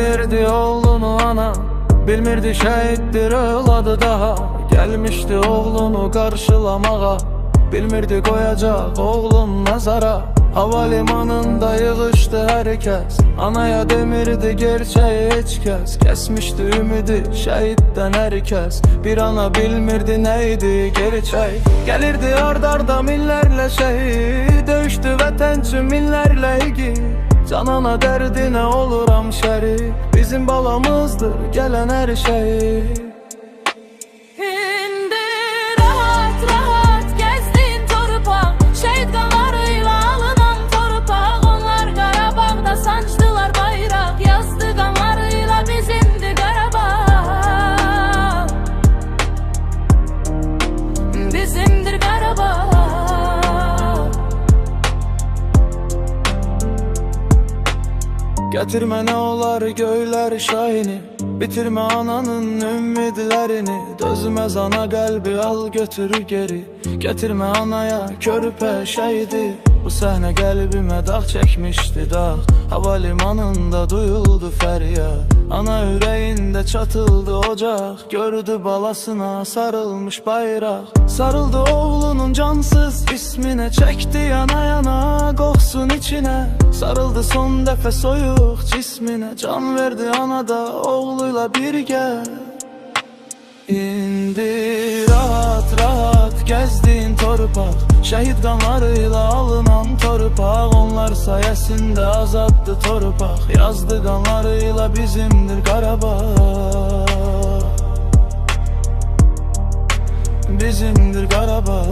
verirdi oğlunu ana, bilmirdi şehittir övladı daha. Gelmişti oğlunu karşılamağa, bilmirdi koyacak oğlun nazara. Havalimanında yığıştı herkes, anaya demirdi gerçeği hiç kes. Kesmişti ümidi şehitten herkes, bir ana bilmirdi neydi gerçek. Gelirdi ard arda millerle şehit, dövüştü vətənçi millerle igi. Canana derdine oluram şerik, bizim balamızdır gelen her şey. Getirme ne olar göyler şahini, bitirme ananın ümidlerini. Dözmez ana kalbi al götür geri, getirme anaya körpe şehidi. Bu sahne kalbime dağ çekmişti dağ, havalimanında duyuldu feryat. Ana yüreğinde çatıldı ocak, gördü balasına sarılmış bayrak. Sarıldı oğlunun cansız ismine, çekti yana yana koksun içine. Sarıldı son defa soyuk cismine, can verdi ana da oğluyla birge. İndi rahat rahat gezdiğin torpak, şehit kanlarıyla alınan torpak. Onlar sayesinde azattı torpak, yazdı kanlarıyla bizimdir Qarabağ. Bizimdir Qarabağ.